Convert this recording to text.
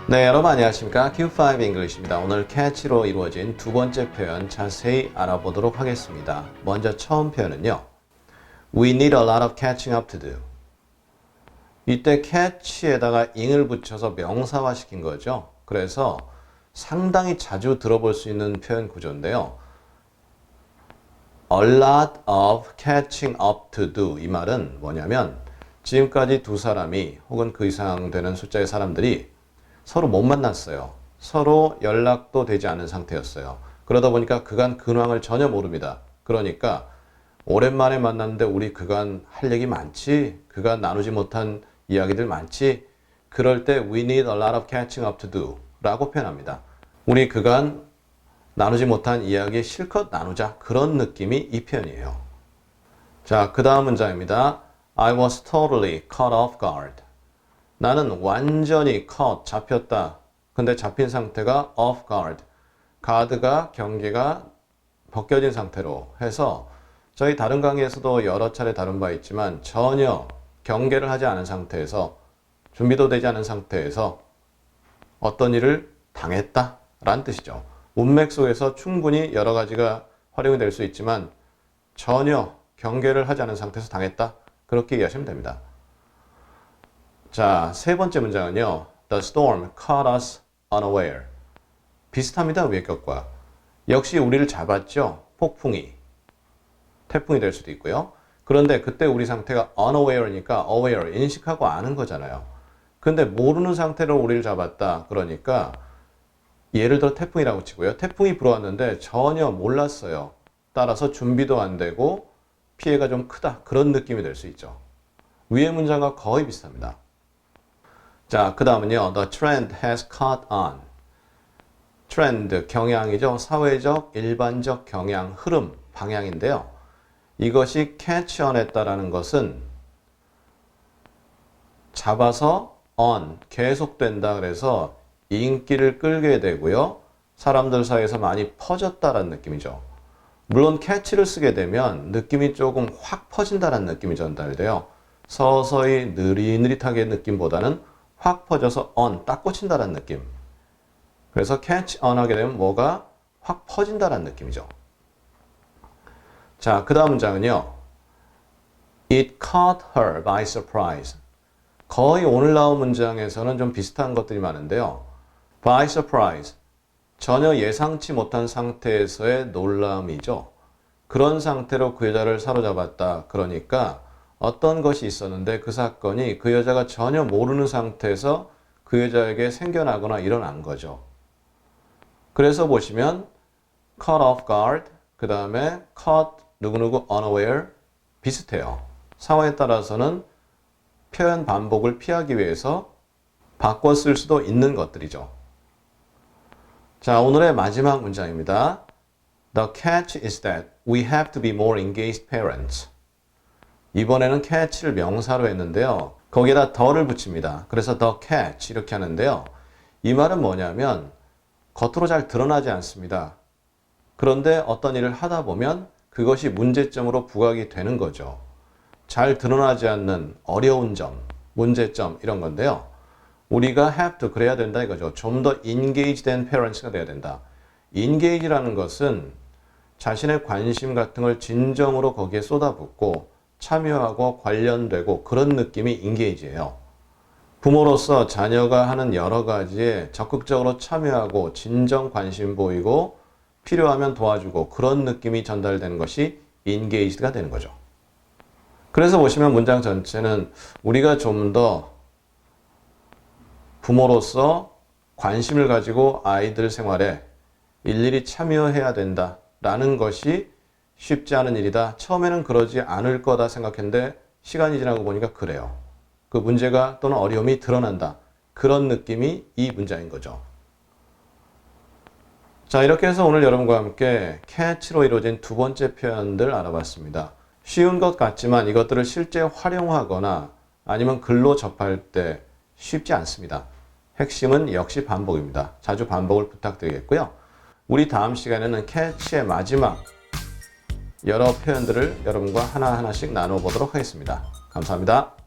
네, 여러분 안녕하십니까? Q5 English입니다. 오늘 catch로 이루어진 두 번째 표현 자세히 알아보도록 하겠습니다. 먼저 처음 표현은요. We need a lot of catching up to do. 이때 catch에다가 ing을 붙여서 명사화 시킨 거죠. 그래서 상당히 자주 들어볼 수 있는 표현 구조인데요. A lot of catching up to do. 이 말은 뭐냐면 지금까지 두 사람이 혹은 그 이상 되는 숫자의 사람들이 서로 못 만났어요. 서로 연락도 되지 않은 상태였어요. 그러다 보니까 그간 근황을 전혀 모릅니다. 그러니까 오랜만에 만났는데 우리 그간 할 얘기 많지? 그간 나누지 못한 이야기들 많지? 그럴 때 we need a lot of catching up to do 라고 표현합니다. 우리 그간 나누지 못한 이야기 실컷 나누자. 그런 느낌이 이 표현이에요. 자, 그 다음 문장입니다. I was totally caught off guard. 나는 완전히 caught, 잡혔다. 근데 잡힌 상태가 off guard. guard가 경계가 벗겨진 상태로 해서 저희 다른 강의에서도 여러 차례 다룬 바 있지만 전혀 경계를 하지 않은 상태에서 준비도 되지 않은 상태에서 어떤 일을 당했다 라는 뜻이죠. 문맥 속에서 충분히 여러 가지가 활용이 될 수 있지만 전혀 경계를 하지 않은 상태에서 당했다. 그렇게 이해하시면 됩니다. 자, 세 번째 문장은요. The storm caught us unaware. 비슷합니다. 위의 것과. 역시 우리를 잡았죠. 폭풍이. 태풍이 될 수도 있고요. 그런데 그때 우리 상태가 unaware니까 aware, 인식하고 아는 거잖아요. 근데 모르는 상태로 우리를 잡았다. 그러니까 예를 들어 태풍이라고 치고요. 태풍이 불어왔는데 전혀 몰랐어요. 따라서 준비도 안 되고 피해가 좀 크다. 그런 느낌이 될 수 있죠. 위의 문장과 거의 비슷합니다. 자, 그 다음은요. The trend has caught on. 트렌드, 경향이죠. 사회적, 일반적 경향, 흐름, 방향인데요. 이것이 catch on 했다라는 것은 잡아서 on, 계속된다. 그래서 인기를 끌게 되고요. 사람들 사이에서 많이 퍼졌다라는 느낌이죠. 물론 catch를 쓰게 되면 느낌이 조금 확 퍼진다라는 느낌이 전달돼요. 서서히 느릿느릿하게 느낌보다는 확 퍼져서 on, 딱 꽂힌다라는 느낌. 그래서 catch on 하게 되면 뭐가 확 퍼진다라는 느낌이죠. 자, 그 다음 문장은요. It caught her by surprise. 거의 오늘 나온 문장에서는 좀 비슷한 것들이 많은데요. by surprise. 전혀 예상치 못한 상태에서의 놀람이죠. 그런 상태로 그 여자를 사로잡았다. 그러니까 어떤 것이 있었는데 그 사건이 그 여자가 전혀 모르는 상태에서 그 여자에게 생겨나거나 일어난 거죠. 그래서 보시면 caught off guard, 그 다음에 caught 누구누구 unaware 비슷해요. 상황에 따라서는 표현 반복을 피하기 위해서 바꿔 쓸 수도 있는 것들이죠. 자, 오늘의 마지막 문장입니다. The catch is that we have to be more engaged parents. 이번에는 catch를 명사로 했는데요. 거기에다 the를 붙입니다. 그래서 the catch 이렇게 하는데요. 이 말은 뭐냐면 겉으로 잘 드러나지 않습니다. 그런데 어떤 일을 하다 보면 그것이 문제점으로 부각이 되는 거죠. 잘 드러나지 않는 어려운 점, 문제점 이런 건데요. 우리가 have to 그래야 된다 이거죠. 좀 더 engaged 된 parents가 돼야 된다. engage라는 것은 자신의 관심 같은 걸 진정으로 거기에 쏟아붓고 참여하고 관련되고 그런 느낌이 engage예요. 부모로서 자녀가 하는 여러 가지에 적극적으로 참여하고 진정 관심 보이고 필요하면 도와주고 그런 느낌이 전달되는 것이 engaged가 되는 거죠. 그래서 보시면 문장 전체는 우리가 좀 더 부모로서 관심을 가지고 아이들 생활에 일일이 참여해야 된다라는 것이 쉽지 않은 일이다. 처음에는 그러지 않을 거다 생각했는데 시간이 지나고 보니까 그래요. 그 문제가 또는 어려움이 드러난다. 그런 느낌이 이 문장인 거죠. 자, 이렇게 해서 오늘 여러분과 함께 catch로 이루어진 두 번째 표현들 알아봤습니다. 쉬운 것 같지만 이것들을 실제 활용하거나 아니면 글로 접할 때 쉽지 않습니다. 핵심은 역시 반복입니다. 자주 반복을 부탁드리겠고요. 우리 다음 시간에는 catch의 마지막 여러 표현들을 여러분과 하나하나씩 나눠보도록 하겠습니다. 감사합니다.